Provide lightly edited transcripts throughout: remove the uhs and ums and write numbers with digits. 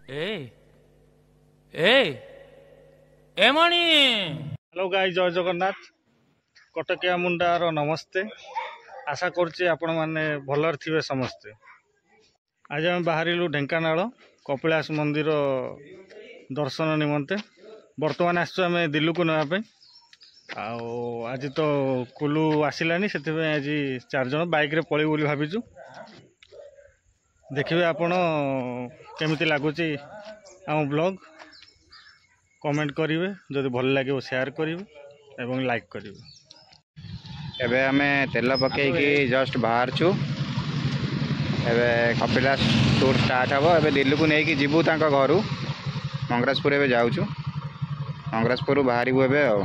ए ए एमणी hello गाई जय जगन्नाथ कटकिया मुंडार नमस्ते आशा करुच्चे आपण मैंने भलर थे समस्ते। आज आम बाहरिलु ढेंकानाल कपिलास मंदिर दर्शन निमंते बर्तमान आम दिल्ली को नापे आज तो कुलू आसलानी से आज 4 जन बाइक रे पलू बोली भाविचु देखिए आपण केमिति लगुच आम ब्लॉग कमेंट करेंगे जदि भल लगे शेयर करेंगे एवं लाइक करेंगे। एबे आमे तेल पकईकी जस्ट बाहर छु एबे कपिलास टूर स्टार्ट हम एबे दिल्ली को लेकिन जीवु तांका घरु मंगराजपुर एबे जाउछु मंगराजपुर बाहरी एबे आ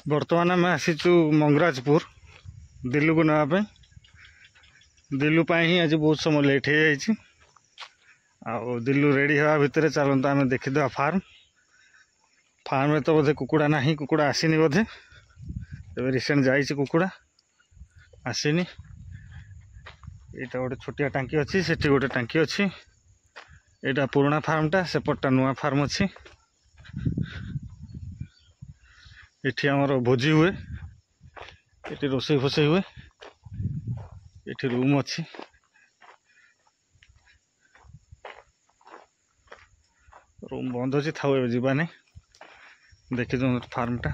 बर्तमान आम आसीचु मंगराजपुर दिल्ली को नापे दिल्ली ही आज बहुत समय लेट हो जाए दिल्ली रेडी हवा भितर चलता आम देखीद फार्म फार्म में तो बोधे कुकुड़ा ना कुकुड़ा आसनी बोधे तब रिसेंट जाइए कुकुड़ा आसनी यहाँ गोटे छोटिया टांकी अच्छी से गोटे टांकी अच्छी यहाँ पुराना फार्मटा सेपटा नुआ फार्म अच्छी इठी आमर भोजी हुए इठी रोसई फोसई हुए इठी रूम अच्छी रूम बंद अच्छी था जीवा नहीं देखी दो फार्मटा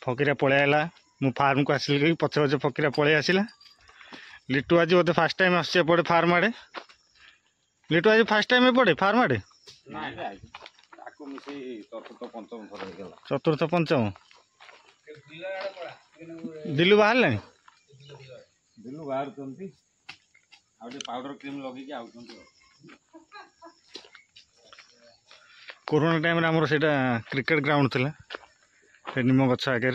फकीरा पलि आला मु फार्म को आसिल पचे पचे फकीरा पलि आसला लिटू आज बोधे फास्ट टाइम आसपड़े फार्म आड़े लिटू आज फास्ट टाइम पड़े फार्म आड़े चतुर्थ पंचम दिल्ली बाहर लानी दिल्ली बाहर पाउडर क्रीम लगे कोरोना टाइम आमर से क्रिकेट ग्राउंड थिला निम गछ आगे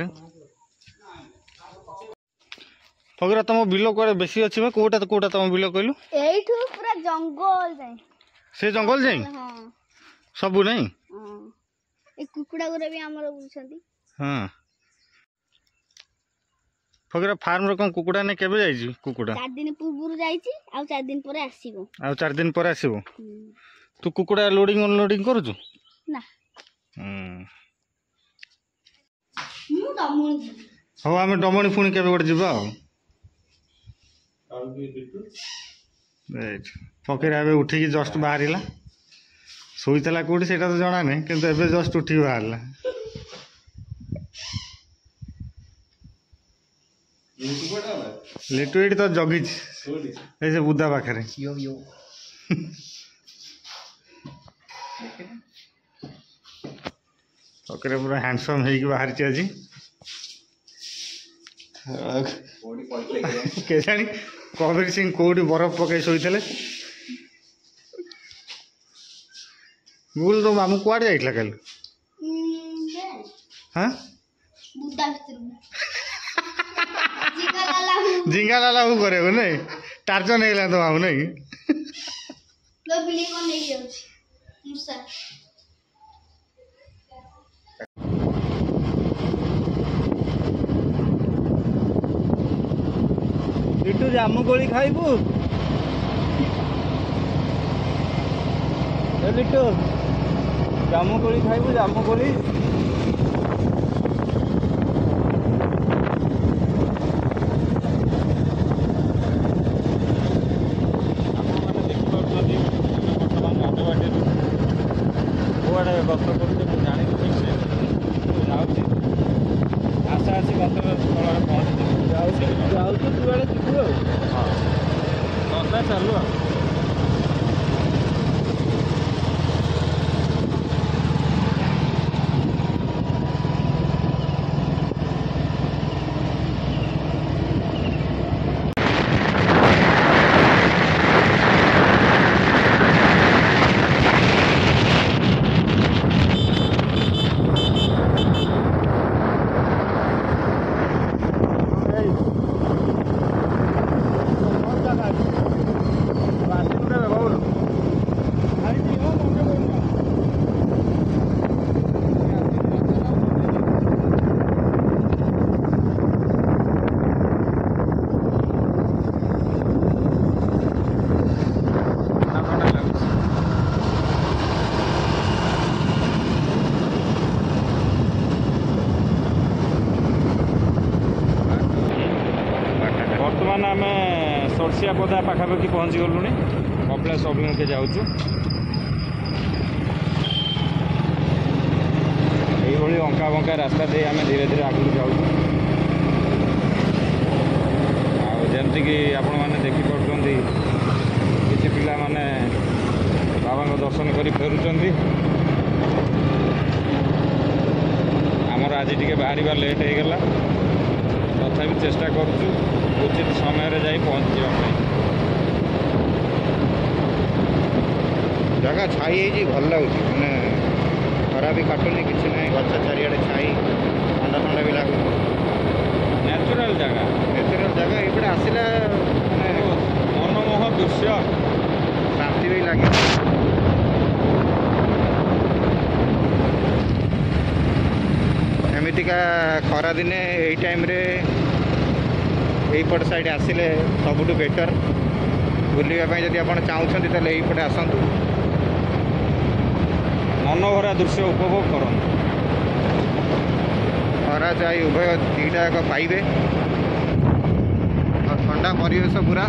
फकीरा तुम बिल कड़े बेसी अच्छी कोटा कोटा तुम बिल कहलु पूरा जंगल जाए से जंगल जाए सबू नहीं कुकुड़ा गुरा भी आमर बुझछंती हाँ फकीरा फार्म रो कौन कुकुड़ा ने केबे जाई कुकुड़ा 4 दिन पूर्व जाईची आ 4 दिन परे आसीबो आ 4 दिन परे आसीबो तू कुकुड़ा लोडिंग अनलोडिंग करूछु ना हो आम डमणी पुणी केबे गोटे जीवा फकीर एवं उठिकी जस्ट बाहर शोला कौटी से तो जना नहीं किंतु एबे जस्ट उठिक बाहर लिटू ये तो जगी से बुदा पाखे फकीर पूरा हैंडसम हो बाहर आज केजाणी कबीर सिंह कौटी बरफ पकई शोते गुल तो मामू कुआड़े जाइला कल हाँ झिंगा लाला करे नहीं टार्जन है तो मामू नहीं लिटू जामु कोली खाइबू लिटू जामु कोली खाइबू जामु कोली गप कर जानी ठीक से जाऊँगी आशा आसी गंतव्य स्थल पहुँची जाऊँ जुआड़े जीवु हाँ चलू ଚିଆପଦା ପାଖାପାଖି ପହଞ୍ଚି ଗଲୁଣି। କପିଳାସ ଅଭିମୁଖେ ଯାଉଛୁ। এইଭଳି ଅଙ୍କା ବଙ୍କା ରାସ୍ତା ଦେଇ ଆମେ ଧୀରେ ଧୀରେ ଆଗକୁ ଯାଉଛୁ। ଆଉ ଯେମିତିକି ଆପଣମାନେ ଦେଖିପାରୁଛନ୍ତି କିଛି ପିଲାମାନେ ବାବାଙ୍କ ଦର୍ଶନ କରି ଫେରୁଛନ୍ତି। ଆମର ଆଜି ଟିକେ ବାହାରିବା ଲେଟ୍ ହେଇଗଲା, ତଥାପି ଚେଷ୍ଟା କରୁଛୁ ଉଚିତ ସମୟରେ ଯାଇ ପହଞ୍ଚିବା ପାଇଁ। ଜାଗା ଛାଇ ହେଇଛି, ଭଲ ଲାଗୁଛି, ମାନେ ଖରା ବି କାଟୁନି, କିଛି ନାହିଁ, ଗଛ ଚାରିଆଡ଼େ ଛାଇ, ଥଣ୍ଡା ଥଣ୍ଡା ବି ଲାଗୁଛି। ନ୍ୟାଚୁରାଲ ଜାଗା, ନ୍ୟାଚୁରାଲ ଜାଗା, ଏଇପଟେ ଆସିଲା ମାନେ ମନମୋହ ଦୃଶ୍ୟ, ଶାନ୍ତି ବି ଲାଗେ। ଏମିତିକା ଖରାଦିନେ ଏଇ ଟାଇମ୍ରେ ଏଇପଟ ସାଇଡ଼୍ ଆସିଲେ ସବୁଠୁ ବେଟର୍। ବୁଲିବା ପାଇଁ ଯଦି ଆପଣ ଚାହୁଁଛନ୍ତି ତାହେଲେ ଏଇପଟେ ଆସନ୍ତୁ, ମନଭରା ଦୃଶ୍ୟ ଉପଭୋଗ କରନ୍ତୁ। ଖରା ଛାଇ ଉଭୟ ଦୁଇଟା ଯାକ ପାଇବେ। ଆଉ ଥଣ୍ଡା ପରିବେଶ ପୁରା,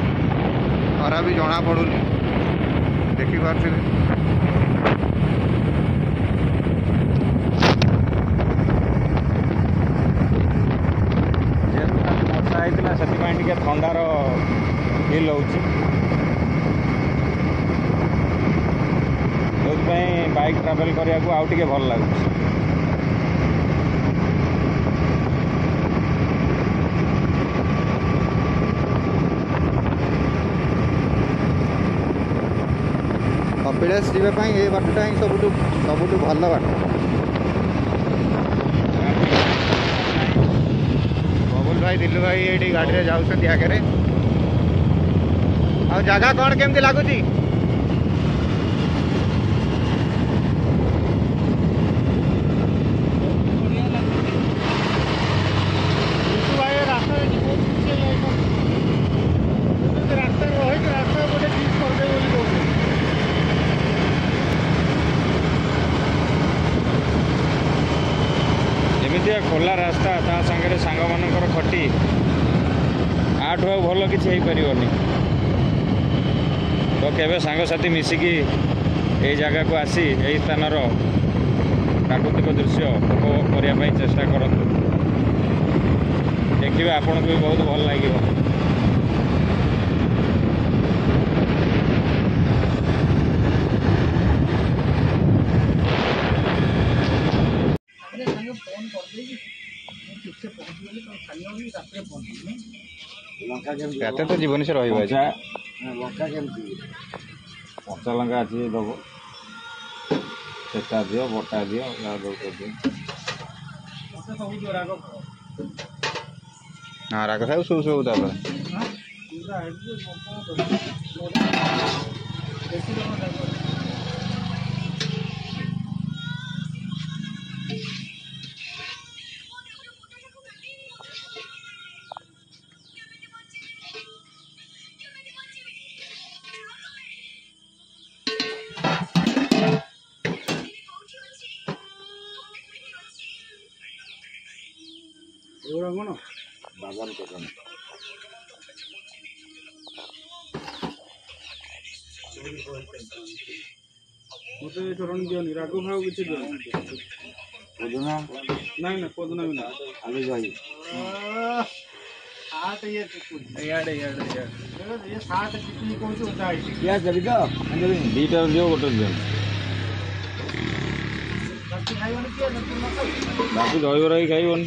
ଖରା ବି ଜଣାପଡ଼ୁନି, ଦେଖିପାରୁଥିବେ। ଯେହେତୁ କାଲି ବର୍ଷା ହେଇଥିଲା ସେଥିପାଇଁ ଟିକେ ଥଣ୍ଡାର ଫିଲ୍ ହେଉଛି। ଯେଉଁଥିପାଇଁ ବାଇକ୍ ଟ୍ରାଭେଲ୍ କରିବାକୁ ଆଉ ଟିକେ ଭଲ ଲାଗୁଛି। କପିଳାସ ଯିବା ପାଇଁ ଏ ବାଟଟା ହିଁ ସବୁଠୁ ଭଲ ବାଟ। ବବୁଲ ଭାଇ, ଦିଲୁ ଭାଇ ଏଇଠି ଗାଡ଼ିରେ ଯାଉଛନ୍ତି ଆଗରେ। ଆଉ ଜାଗା କ'ଣ କେମିତି ଲାଗୁଛି? ଏମିତିଆ ଖୋଲା ରାସ୍ତା, ତା ସାଙ୍ଗରେ ସାଙ୍ଗମାନଙ୍କର ଖଟି, ଆଠୁ ଆଉ ଭଲ କିଛି ହେଇପାରିବନି। ତ କେବେ ସାଙ୍ଗସାଥି ମିଶିକି ଏଇ ଜାଗାକୁ ଆସି ଏହି ସ୍ଥାନର ପ୍ରାକୃତିକ ଦୃଶ୍ୟ ଉପଭୋଗ କରିବା ପାଇଁ ଚେଷ୍ଟା କରନ୍ତୁ। ଦେଖିବେ ଆପଣଙ୍କୁ ବି ବହୁତ ଭଲ ଲାଗିବ। ଏତେ ତ ଜୀବନ ସେ ରହିବ। ଲଙ୍କା କେମିତି? କଞ୍ଚା ଲଙ୍କା ଅଛି ଦେବ, ସେଟା ଦିଅ, ବଟା ଦିଅ, ଯାହା ଦଉଛ ଦିଅ। ହଁ, ରାଗ ଖାଇବୁ ସବୁ ତାପରେ। କ'ଣ ବାଦାମ ଚଟଣି। ମୋତେ ଚଟଣି ଦିଅନି, ରାଗ ଖାଉ କିଛି ଦିଅନି। ପୋଦିନା ନାଇଁ ନା, ପୋଦିନା ବି ନା, ଖାଲି ଦହି। ଦୁଇଟା ଦିଅ, ଗୋଟେ ଦିଅନି। ବାକି ଦହିବରା ହିଁ ଖାଇବନି।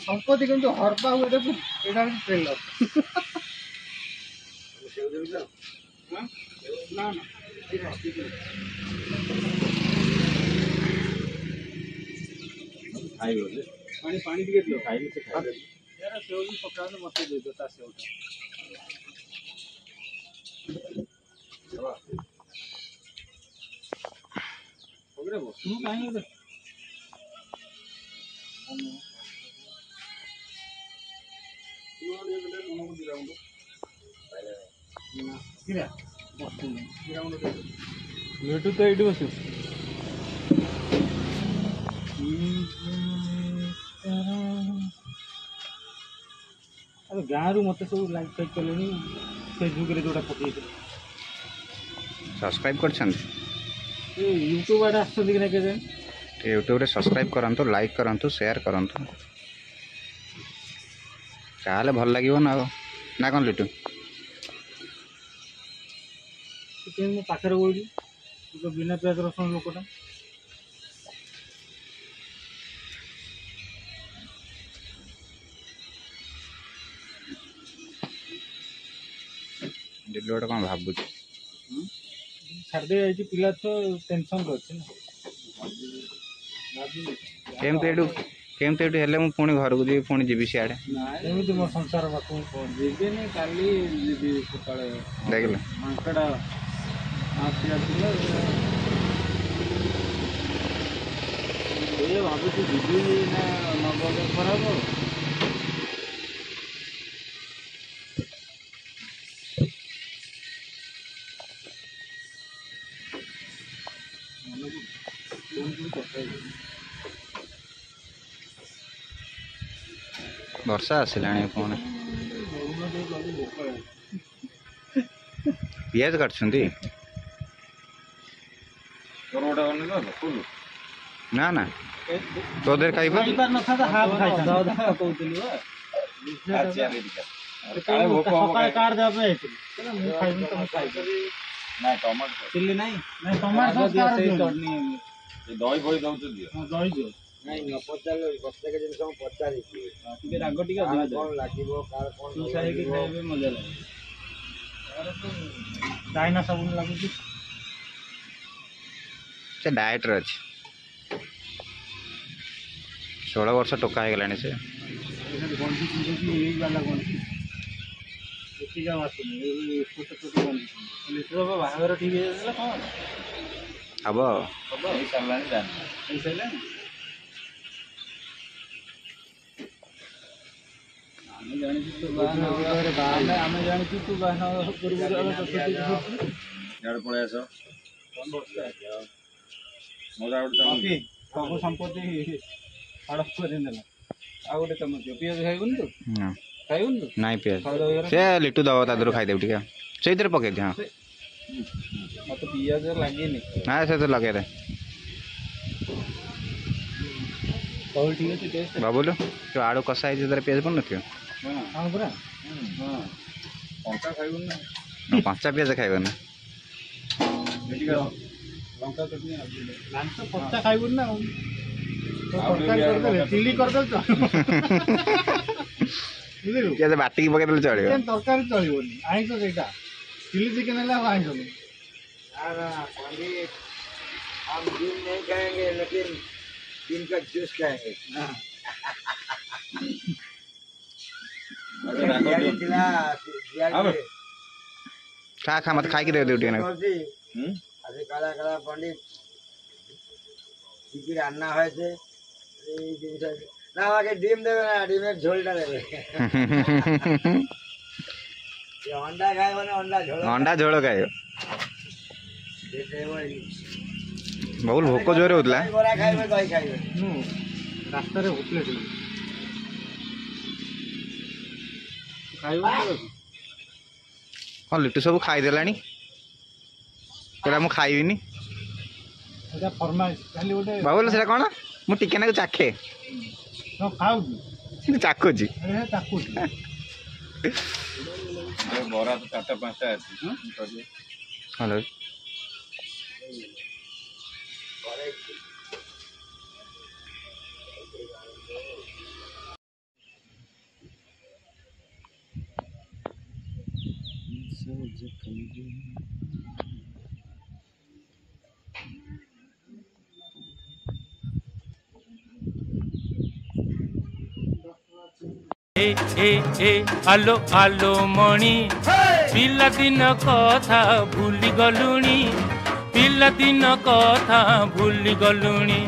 ସମ୍ପତ୍ତି କିନ୍ତୁ ହରପା ହୁଏ, ଦେଖୁ ଏଇଟା ହଉଛି ଟ୍ରେଲର। ଖାଇବ ଯେ ପାଣି ଟିକେ ଦିଅ, ଖାଇଲେ ସେ ଖାଇବେ। ସେଉ ବି ପକାଉନି, ମୋତେ ଦେଇଦିଅ ତା ସେଉଟା। ବସୁ କାହିଁ ଗୋଟେ ମିଠୁ ତ ଏଇଠି ବସିବ। गाँव मत सब लाइक फाइक कले फेसबुक रे जोटा पकई सब्सक्राइब कर यूट्यूब आड़े आसछन कि ना के यूट्यूब रे सब्सक्राइब करंतु लाइक करंतु शेयर करंतु ताले भल लागिवो ना कौन लिटू मो पाखरे बोली तो बिना प्याज रसुण लोकटा दिल्ली गोटे कौन भावुँ छाड़ी जाइए पिला तो टेंशन अच्छे केमती एटू हेले पुणी घर को जी पुणी जी सियाड़े एमती मो संसार पाक जीविनी काली सका देख मांकड़ा भावुँ जीवी ना नगले खराब वर्षा आसला कौन पियाज काटुंट ना ना तो देर खाई चिल्ली नहीं टमाटर दही फही दौच दही दियो नहीं न पचार प्रत्येक जिन पचारि राग टे लगे मजा लगे चाइना साबुन लगुच से डाएट रे अछि 16 वर्ष टोका हो गलानी से बाहर ठीक कौन हम सब संपत्ति हड़प कर गोटे चमच पिज खाइबन तू खाइबन तू ना पियाज से लिटू दब तादर खाईदेव टे से पकई दे हाँ मत पिज लगे ना से तो लगे दे ठीक अच्छे बाबुल जो आलू कषा है पियाज पड़ न हाँ पूरा लंका खाइबन ना कंचा पियाज खाइब ना लंका चटनी पचा खाइबन ना चिली करदे पियाज बाटिकी पकईदे चलो तरकारी चलनी आईस से चिली चिकेन आईस नहीं हम दिन नहीं खाएंगे लेकिन दिन का जूस खाएंगे खा खा मत खाई दे ड्यूटी ना अभी काला काला पंडित টিকির রান্না হয়েছে এই জিনিসটা না আমাকে ডিম দেবে না ডিমের ঝোলটা দেবে ये अंडा खाए माने अंडा झोल खाए बहुत भोक जोरे होतला बड़ा खाइबे दही खाइबे रास्ता रे होतले हाँ लिटू सब खाईदेलानी कहला मु खाइबिनी बाबुल से कौन मुझे टिके ना चाखे चाखुची बरा तो 4-5टा हेलो आलो आलो मणि पिला दिन कथा भूली गलुणी पिला दिन कथा भूली गलुणी।